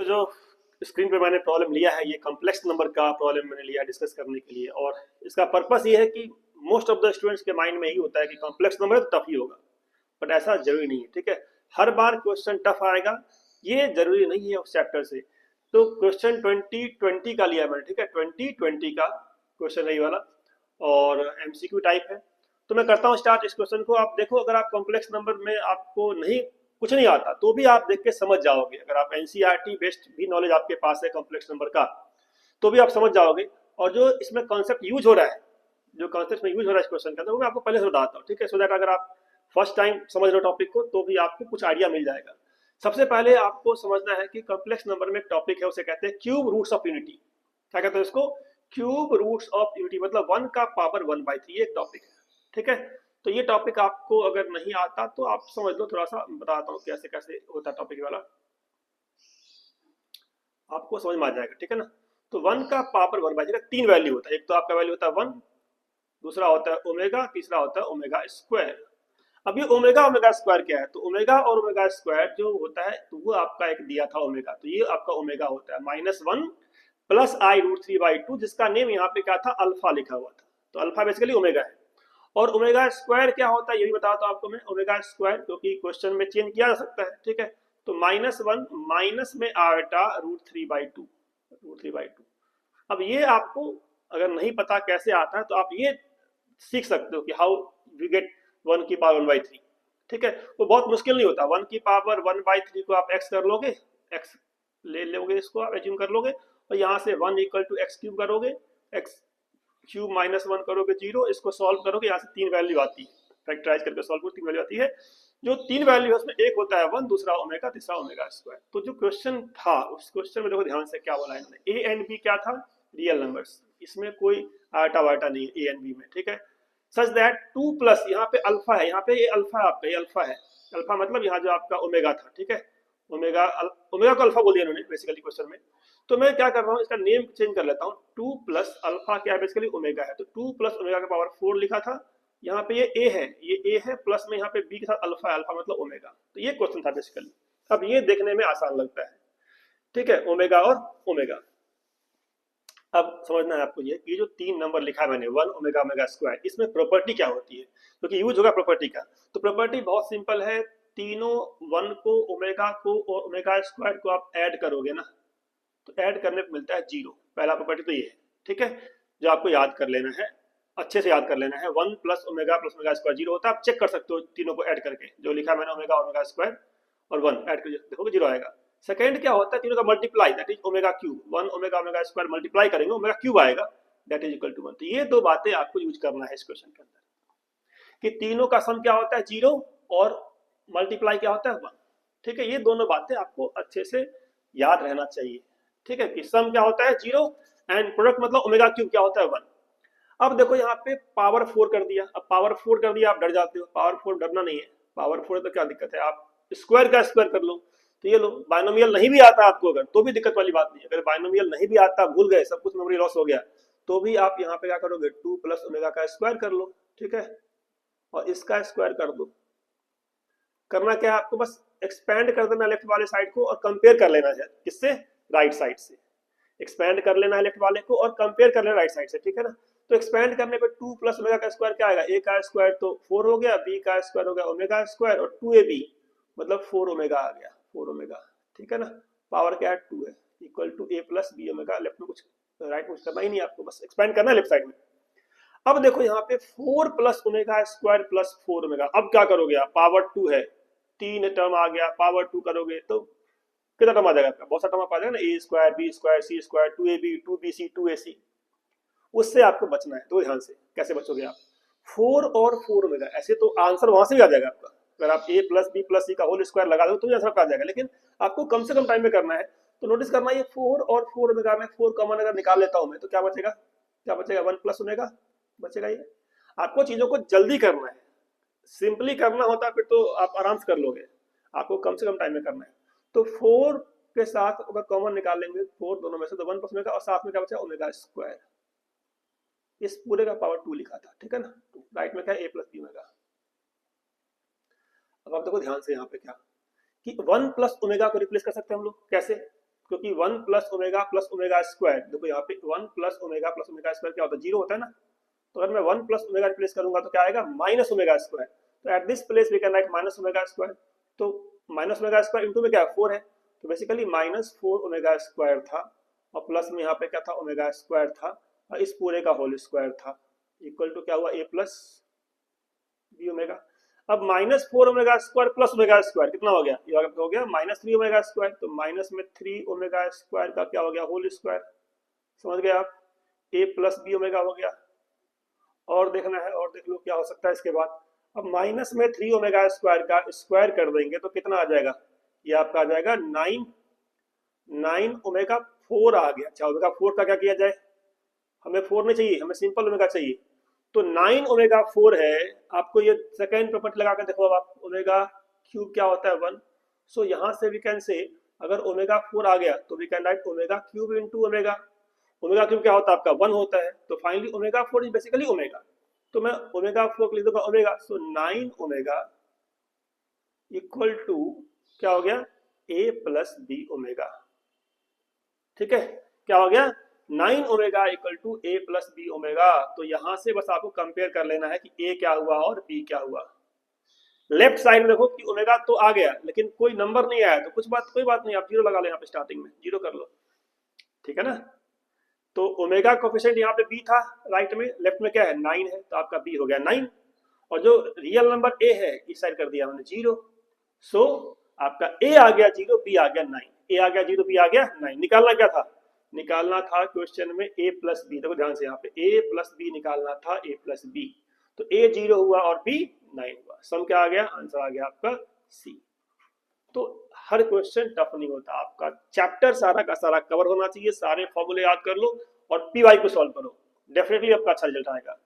तो जो स्क्रीन पे मैंने प्रॉब्लम लिया है ये कॉम्प्लेक्स नंबर का प्रॉब्लम मैंने लिया डिस्कस करने के लिए, और इसका पर्पस ये है कि मोस्ट ऑफ द स्टूडेंट्स के माइंड में यही होता है कि कॉम्प्लेक्स नंबर है तो टफ ही होगा, बट ऐसा जरूरी नहीं है। ठीक है, हर बार क्वेश्चन टफ आएगा ये जरूरी नहीं है उस चैप्टर से। तो क्वेश्चन 2020 का लिया मैंने, ठीक है, 2020 का क्वेश्चन है ये वाला और एमसीक्यू टाइप है। तो मैं करता हूँ स्टार्ट इस क्वेश्चन को। आप देखो, अगर आप कॉम्प्लेक्स नंबर में आपको नहीं कुछ नहीं आता तो भी आप देख के समझ जाओगे। अगर आप एनसीईआरटी बेस्ड भी नॉलेज आपके पास है कॉम्प्लेक्स नंबर का तो भी आप समझ जाओगे। और जो इसमें कॉन्सेप्ट यूज हो रहा है, जो कॉन्सेप्ट में यूज हो रहा है इस क्वेश्चन का, तो मैं आपको पहले से बताता हूँ। ठीक है, सो दैट अगर आप फर्स्ट टाइम समझ रहे हो टॉपिक को तो भी आपको कुछ आइडिया मिल जाएगा। सबसे पहले आपको समझना है कि कॉम्प्लेक्स नंबर में एक टॉपिक है, उसे कहते हैं क्यूब रूट्स ऑफ यूनिटी। क्या कहते हैं इसको? क्यूब रूट्स ऑफ यूनिटी, मतलब 1 का पावर 1/3 एक टॉपिक है। ठीक है, तो ये टॉपिक आपको अगर नहीं आता तो आप समझ लो, थोड़ा सा बताता हूँ कैसे कैसे होता है टॉपिक वाला, आपको समझ में आ जाएगा। ठीक है ना, तो 1 का पावर 1/3 का 3 वैल्यू होता है। एक तो आपका वैल्यू होता है 1, दूसरा होता है ओमेगा, तीसरा होता है ओमेगा स्क्वायर। अब ये ओमेगा ओमेगा स्क्वायर क्या है? तो ओमेगा और ओमेगा स्क्वायर जो होता है तो वो आपका एक दिया था ओमेगा, तो ये आपका ओमेगा होता है -1 प्लस I√3/2, जिसका नेम यहाँ पे क्या था? अल्फा लिखा हुआ था। तो अल्फा बेसिकली ओमेगा है। और ओमेगा स्क्वायर क्या होता है ये भी बताता हूँ आपको मैं। ओमेगा स्क्वायर क्योंकि क्वेश्चन में चेंज किया जा सकता है। ठीक है, तो -1 माइनस में आटा √3/2। अब ये आपको अगर नहीं पता कैसे आता है तो आप ये सीख सकते हो कि हाउ वी गेट 1 की पावर 1/3। ठीक है, वो बहुत मुश्किल नहीं होता। 1 की पावर 1/3 को आप x कर लोगे, x ले लोगे, इसको आप एज्यूम कर लोगे, और यहाँ से 1 इक्वल टू एक्स क्यूब करोगे, एक्स क्यूब -1 करोगे 0, इसको सॉल्व करोगे, यहाँ से 3 वैल्यू आती है, फैक्टराइज करके सॉल्व करो 3 वैल्यू आती है। जो 3 वैल्यू है उसमें एक होता है 1, दूसरा ओमेगा, तीसरा ओमेगा स्क्वायर। तो जो क्वेश्चन था उस क्वेश्चन में देखो ध्यान से क्या बोला इन्होंने, ए एंड बी क्या था? रियल नंबर्स, इसमें कोई आटा वाटा नहीं है ए एंड बी में। ठीक है, सच दैट 2 प्लस यहाँ पे अल्फा है, यहाँ पे ये अल्फा आपका, ये अल्फा है। अल्फा मतलब यहाँ जो आपका ओमेगा था। ठीक है, ओमेगा ओमेगा को अल्फा बोल दिया इन्होंने बेसिकली क्वेश्चन में। तो मैं क्या कर रहा हूँ, इसका नेम चेंज कर लेता हूँ। 2 प्लस अल्फा क्या है? बेसिकली ओमेगा है, तो 2 प्लस ओमेगा का पावर 4 लिखा था। यहाँ पे ये ए है, ये ए है, प्लस में यहाँ पे बी के साथ अल्फा है, अल्फा मतलब ओमेगा। तो ये क्वेश्चन था बेसिकली। अब ये देखने में आसान लगता है। ठीक है, ओमेगा और ओमेगा। अब समझना है आपको ये जो 3 नंबर लिखा है मैंने 1 ओमेगा ओमेगा स्क्वायर, इसमें प्रॉपर्टी क्या होती है? क्योंकि यूज होगा प्रॉपर्टी का। तो प्रॉपर्टी बहुत सिंपल है, तीनों 1 को, ओमेगा को और ओमेगा स्क्वायर को आप ऐड करोगे ना, तो ऐड करने पर मिलता है 0। पहला प्रॉपर्टी तो ये है। ठीक है, जो आपको याद कर लेना है, अच्छे से याद कर लेना है। 1 प्लस ओमेगा स्क्वायर 0 होता है। आप चेक कर सकते हो तीनों को ऐड करके, जो लिखा मैंने ओमेगा ओमेगा स्क्वायर और 1 ऐड करके देखोगे 0 आएगा। सेकंड क्या होता है? तीनों का multiply, that is omega cube. 1 omega omega square multiply करेंगे, ओमेगा क्यूब आएगा, दैट इज इक्वल टू 1। तो ये दो बातें आपको यूज करना है इस क्वेश्चन के अंदर, कि तीनों का सम क्या होता है? 0, और मल्टीप्लाई क्या होता है? 1। ठीक है, ये दोनों बातें आपको अच्छे से याद रहना चाहिए। ठीक है, कि सम क्या होता है? 0, एंड प्रोडक्ट मतलब ओमेगा क्यूब क्या होता है? 1। अब देखो यहाँ पे पावर 4 कर दिया। अब पावर 4 कर दिया आप डर जाते हो, पावर 4 डरना नहीं है। पावर 4 तो क्या दिक्कत है, आप स्क्वायर का स्क्वायर कर लो। तो ये लो, बाइनोमियल नहीं भी आता आपको अगर, तो भी दिक्कत वाली बात नहीं है। अगर बाइनोमियल नहीं भी आता, भूल गए, सब कुछ मेमोरी लॉस हो गया, तो भी आप यहाँ पे क्या करोगे? 2 प्लस ओमेगा का स्क्वायर कर लो। ठीक है, और इसका स्क्वायर कर दो। करना क्या है आपको? बस एक्सपेंड कर देना लेफ्ट वाले साइड को और कंपेयर कर लेना है किससे? राइट साइड से। एक्सपेंड कर लेना है लेफ्ट वाले को और कंपेयर कर लेना राइट साइड से। ठीक है ना, तो एक्सपेंड करने पे 2 प्लस ओमेगा का स्क्वायर क्या आएगा? ए का स्क्वायर तो 4 हो गया, बी का स्क्वायर हो गया ओमेगा स्क्वायर, और 2ab मतलब 4 ओमेगा आ गया, 4 ओमेगा। ठीक है ना, पावर क्या है? 2 है, equal to A plus B omega. Left में कुछ, राइट में कुछ करना ही नहीं आपको, बस एक्सपेंड करना है लेफ्ट साइड में। अब देखो यहाँ पे 4 plus omega square plus 4 omega. अब क्या करोगे आप? पावर 2 है, 3 टर्म आ गया, पावर 2 करोगे तो कितना टर्म आ जाएगा आपका? बहुत सा टर्म आ जाएगा ना, ए स्क्वायर बी स्क्वायर सी स्क्वायर 2ab 2bc 2ac। उससे आपको बचना है। तो ध्यान से कैसे बचोगे आप? 4 और 4 ओमेगा, ऐसे तो आंसर वहां से भी आ जाएगा आपका। अगर आप a प्लस बी प्लस सी का होल स्क्वायर लगा दो तो भी आंसर आ जाएगा, लेकिन आपको कम से कम टाइम में करना है। तो नोटिस करना, ये 4 और 4 ओमेगा में 4 कॉमन अगर निकाल लेता हूं मैं तो क्या बचेगा? क्या बचेगा? 1 प्लस ओमेगा बचेगा। ये आपको चीजों को जल्दी करना है। सिंपली करना होता फिर तो आप आराम से कर लोगे, आपको कम से कम टाइम में करना है। तो 4 के साथ अगर कॉमन निकाल लेंगे 4 दोनों में से, तो 1 प्लस ओमेगा, और साथ में क्या बचा? Omega square. इस पूरे का पावर 2 लिखा था। ठीक है ना, राइट में क्या है? ए प्लस बी ओमेगा। अब आप देखो ध्यान से यहाँ पे क्या, कि 1 प्लस ओमेगा को रिप्लेस कर सकते हैं हम लोग। कैसे? क्योंकि 1 प्लस ओमेगा स्क्वायर, देखो यहाँ पे 1 प्लस ओमेगा स्क्वायर क्या होता है, 0 होता है ना। तो अगर मैं 1 प्लस ओमेगा रिप्लेस करूंगा तो क्या आएगा, माइनस ओमेगा स्क्वायर। तो at this place we can write minus omega square. तो माइनस ओमेगा स्क्वायर इंटू में क्या है, 4 है, तो बेसिकली -4 ओमेगा स्क्वायर था, और प्लस में यहाँ पे क्या था, ओमेगा स्क्वायर था, और इस पूरे का होल स्क्वायर था, इक्वल टू क्या हुआ, a प्लस बी ओमेगा। अब -4 omega square plus omega square कितना हो गया, ये हो गया -3 ओमेगा स्क्वायर। तो माइनस में 3 ओमेगा स्क्वायर का क्या हो गया, होल स्क्वायर। समझ गए आप, a प्लस बी ओमेगा हो गया। और देखना है, और देख लो क्या हो सकता है इसके बाद। अब माइनस में 3 ओमेगा स्क्वायर का स्क्वायर कर देंगे तो कितना आ जाएगा, ये आपका आ जाएगा 9 ओमेगा 4 आ गया। अच्छा, ओमेगा 4 का क्या किया जाए, हमें 4 नहीं चाहिए, हमें सिंपल ओमेगा चाहिए। तो 9 ओमेगा 4 है, आपको ये सेकेंड प्रॉपर्टी लगा कर देखो। अब आप ओमेगा क्यूब क्या होता है, 1। सो यहाँ से वी कैन से, अगर ओमेगा 4 आ गया तो we can write omega cube into omega. Omega cube क्या होता है आपका, 1 होता है, तो finally omega 4 is basically omega. तो मैं ओमेगा 4 लिख दूंगा omega. So 9 omega equal to क्या हो गया, a प्लस बी ओमेगा। ठीक है, क्या हो गया, 9 omega equal to a plus B omega. तो यहां से बस आपको कंपेयर कर लेना है कि a क्या हुआ और b क्या हुआ। लेफ्ट साइड में देखो कि ओमेगा तो आ गया लेकिन कोई नंबर नहीं आया, तो कोई बात नहीं, आप 0 लगा लो यहाँ पे, स्टार्टिंग में 0 कर लो, ठीक है ना। तो ओमेगा कोफिशिएंट यहाँ पे b था राइट में, लेफ्ट में क्या है 9 है, तो आपका b हो गया 9। और जो रियल नंबर a है इस साइड कर दिया मैंने 0। सो आपका a आ गया 0, b आ गया 9। a आ गया 0, b आ गया 9। निकालना क्या था, निकालना था क्वेश्चन में a प्लस बी। देखो ध्यान से, यहाँ पे a प्लस बी निकालना था, a प्लस बी। तो a 0 हुआ और b 9 हुआ। सम क्या आ गया, आंसर आ गया आपका c। तो हर क्वेश्चन टफ नहीं होता, आपका चैप्टर सारा का सारा कवर होना चाहिए, सारे फॉर्मूले याद कर लो और पीवाई को सॉल्व करो, डेफिनेटली आपका अच्छा रिजल्ट आएगा।